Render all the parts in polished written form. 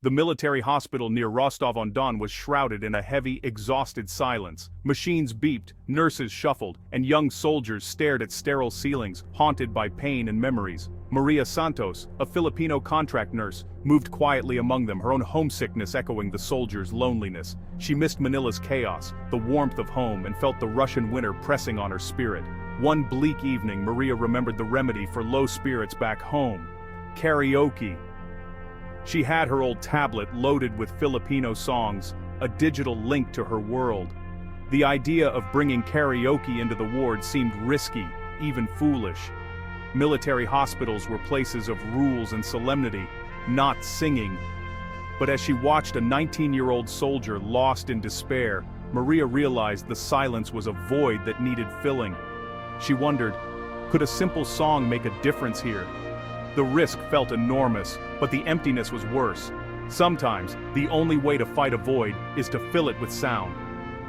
The military hospital near Rostov-on-Don was shrouded in a heavy, exhausted silence. Machines beeped, nurses shuffled, and young soldiers stared at sterile ceilings, haunted by pain and memories. Maria Santos, a Filipino contract nurse, moved quietly among them, her own homesickness echoing the soldiers' loneliness. She missed Manila's chaos, the warmth of home, and felt the Russian winter pressing on her spirit. One bleak evening, Maria remembered the remedy for low spirits back home: karaoke. She had her old tablet loaded with Filipino songs, a digital link to her world. The idea of bringing karaoke into the ward seemed risky, even foolish. Military hospitals were places of rules and solemnity, not singing. But as she watched a 19-year-old soldier lost in despair, Maria realized the silence was a void that needed filling. She wondered, could a simple song make a difference here? The risk felt enormous, but the emptiness was worse. Sometimes, the only way to fight a void is to fill it with sound.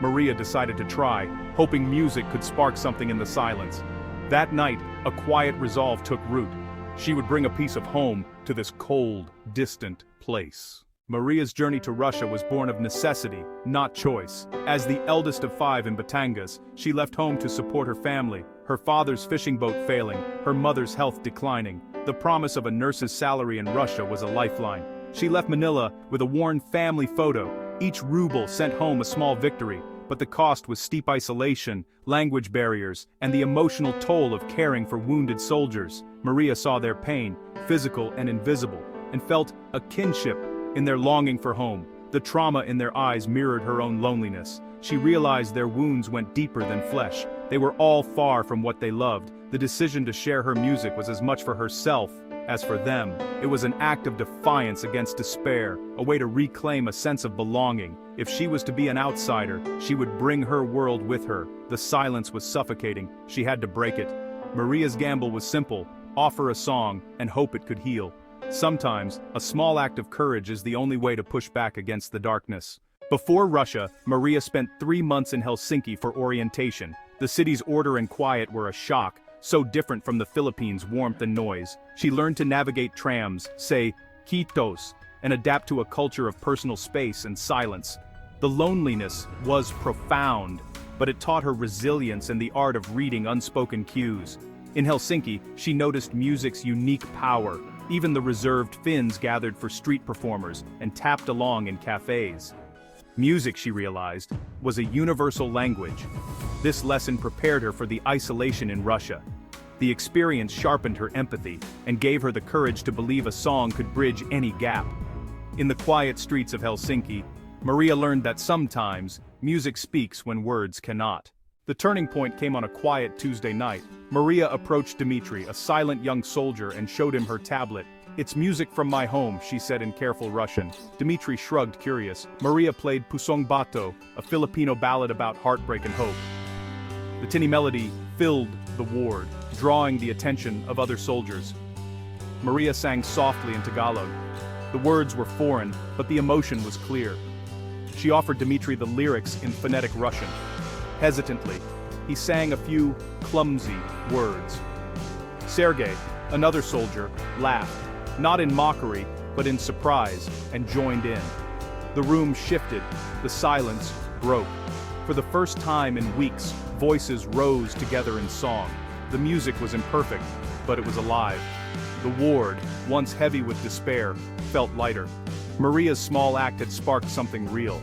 Maria decided to try, hoping music could spark something in the silence. That night, a quiet resolve took root. She would bring a piece of home to this cold, distant place. Maria's journey to Russia was born of necessity, not choice. As the eldest of 5 in Batangas, she left home to support her family, her father's fishing boat failing, her mother's health declining. The promise of a nurse's salary in Russia was a lifeline. She left Manila with a worn family photo. Each ruble sent home a small victory, but the cost was steep isolation, language barriers, and the emotional toll of caring for wounded soldiers. Maria saw their pain, physical and invisible, and felt a kinship in their longing for home. The trauma in their eyes mirrored her own loneliness. She realized their wounds went deeper than flesh. They were all far from what they loved. The decision to share her music was as much for herself as for them. It was an act of defiance against despair, a way to reclaim a sense of belonging. If she was to be an outsider, she would bring her world with her. The silence was suffocating. She had to break it. Maria's gamble was simple: offer a song and hope it could heal. Sometimes, a small act of courage is the only way to push back against the darkness. Before Russia, Maria spent 3 months in Helsinki for orientation. The city's order and quiet were a shock, so different from the Philippines' warmth and noise. She learned to navigate trams, say kitos, and adapt to a culture of personal space and silence. The loneliness was profound, but it taught her resilience and the art of reading unspoken cues. In Helsinki, she noticed music's unique power. Even the reserved Finns gathered for street performers and tapped along in cafes. Music, she realized, was a universal language. This lesson prepared her for the isolation in Russia. The experience sharpened her empathy and gave her the courage to believe a song could bridge any gap. In the quiet streets of Helsinki, Maria learned that sometimes music speaks when words cannot. The turning point came on a quiet Tuesday night. Maria approached Dmitry, a silent young soldier, and showed him her tablet. "It's music from my home," she said in careful Russian. Dmitry shrugged, curious. Maria played Pusong Bato, a Filipino ballad about heartbreak and hope. The tinny melody filled the ward, drawing the attention of other soldiers. Maria sang softly in Tagalog. The words were foreign, but the emotion was clear. She offered Dmitry the lyrics in phonetic Russian. Hesitantly, he sang a few clumsy words. Sergei, another soldier, laughed, not in mockery, but in surprise, and joined in. The room shifted, the silence broke. For the first time in weeks, voices rose together in song. The music was imperfect, but it was alive. The ward, once heavy with despair, felt lighter. Maria's small act had sparked something real.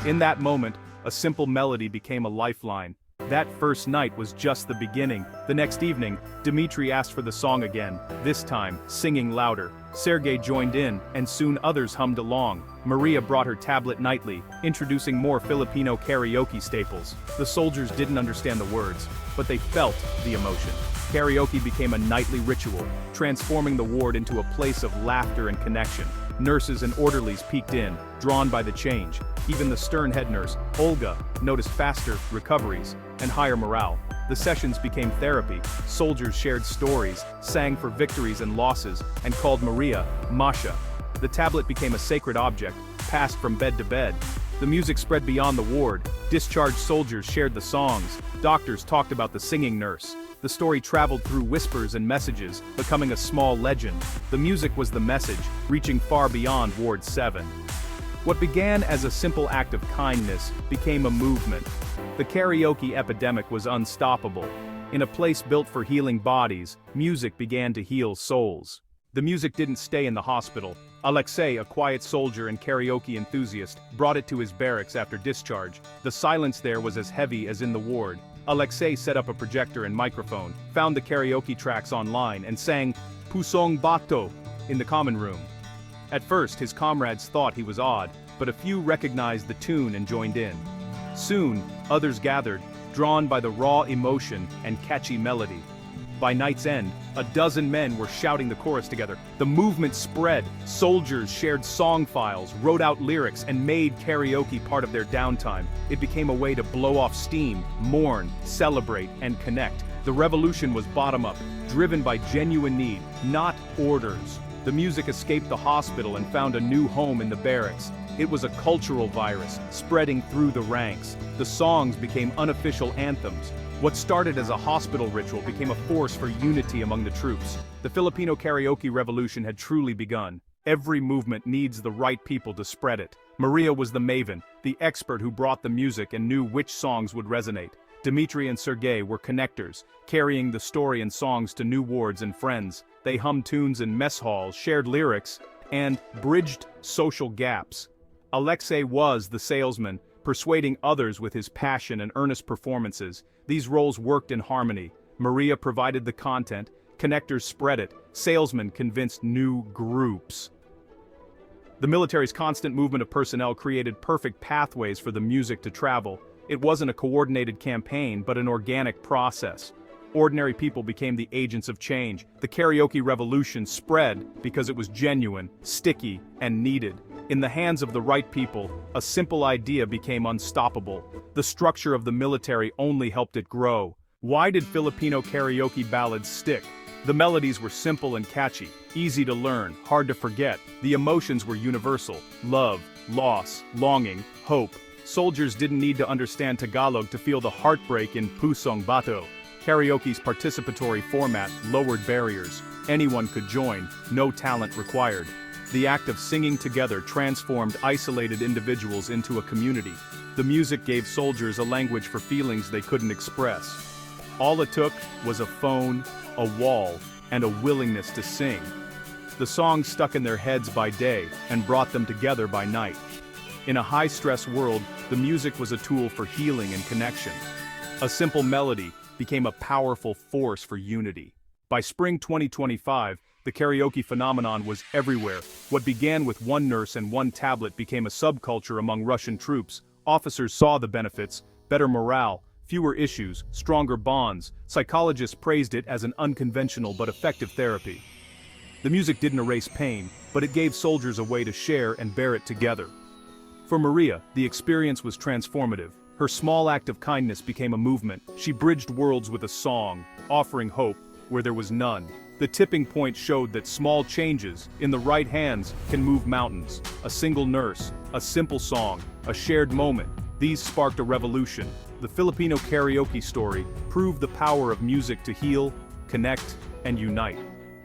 In that moment, a simple melody became a lifeline. That first night was just the beginning. The next evening, Dmitry asked for the song again, this time singing louder. Sergei joined in, and soon others hummed along. Maria brought her tablet nightly, introducing more Filipino karaoke staples. The soldiers didn't understand the words, but they felt the emotion. Karaoke became a nightly ritual, transforming the ward into a place of laughter and connection. Nurses and orderlies peeked in, drawn by the change. Even the stern head nurse, Olga, noticed faster recoveries and higher morale. The sessions became therapy. Soldiers shared stories, sang for victories and losses, and called Maria Masha. The tablet became a sacred object, passed from bed to bed. The music spread beyond the ward. Discharged soldiers shared the songs. Doctors talked about the singing nurse. The story traveled through whispers and messages, becoming a small legend. The music was the message, reaching far beyond Ward 7. What began as a simple act of kindness became a movement. The karaoke epidemic was unstoppable. In a place built for healing bodies, music began to heal souls. The music didn't stay in the hospital. Alexei, a quiet soldier and karaoke enthusiast, brought it to his barracks after discharge. The silence there was as heavy as in the ward. Alexei set up a projector and microphone, found the karaoke tracks online, and sang Pusong Bato in the common room. At first, his comrades thought he was odd, but a few recognized the tune and joined in. Soon, others gathered, drawn by the raw emotion and catchy melody. By night's end, a dozen men were shouting the chorus together. The movement spread. Soldiers shared song files, wrote out lyrics, and made karaoke part of their downtime. It became a way to blow off steam, mourn, celebrate, and connect. The revolution was bottom-up, driven by genuine need, not orders. The music escaped the hospital and found a new home in the barracks. It was a cultural virus, spreading through the ranks. The songs became unofficial anthems. What started as a hospital ritual became a force for unity among the troops. The Filipino karaoke revolution had truly begun. Every movement needs the right people to spread it. Maria was the maven, the expert who brought the music and knew which songs would resonate. Dmitry and Sergei were connectors, carrying the story and songs to new wards and friends. They hummed tunes in mess halls, shared lyrics, and bridged social gaps. Alexei was the salesman, persuading others with his passion and earnest performances. These roles worked in harmony. Maria provided the content, connectors spread it, salesmen convinced new groups. The military's constant movement of personnel created perfect pathways for the music to travel. It wasn't a coordinated campaign, but an organic process. Ordinary people became the agents of change. The karaoke revolution spread because it was genuine, sticky, and needed. In the hands of the right people, a simple idea became unstoppable. The structure of the military only helped it grow. Why did Filipino karaoke ballads stick? The melodies were simple and catchy, easy to learn, hard to forget. The emotions were universal: love, loss, longing, hope. Soldiers didn't need to understand Tagalog to feel the heartbreak in Pusong Bato. Karaoke's participatory format lowered barriers. Anyone could join, no talent required. The act of singing together transformed isolated individuals into a community. The music gave soldiers a language for feelings they couldn't express. All it took was a phone, a wall, and a willingness to sing. The songs stuck in their heads by day and brought them together by night. In a high-stress world, the music was a tool for healing and connection. A simple melody became a powerful force for unity. By spring 2025, the karaoke phenomenon was everywhere. What began with one nurse and one tablet became a subculture among Russian troops. Officers saw the benefits: better morale, fewer issues, stronger bonds. Psychologists praised it as an unconventional but effective therapy. The music didn't erase pain, but it gave soldiers a way to share and bear it together. For Maria, the experience was transformative. Her small act of kindness became a movement. She bridged worlds with a song, offering hope where there was none. The tipping point showed that small changes, in the right hands, can move mountains. A single nurse, a simple song, a shared moment. These sparked a revolution. The Filipino karaoke story proved the power of music to heal, connect, and unite.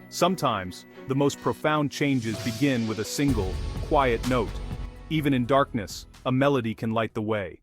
Sometimes, the most profound changes begin with a single, quiet note. Even in darkness, a melody can light the way.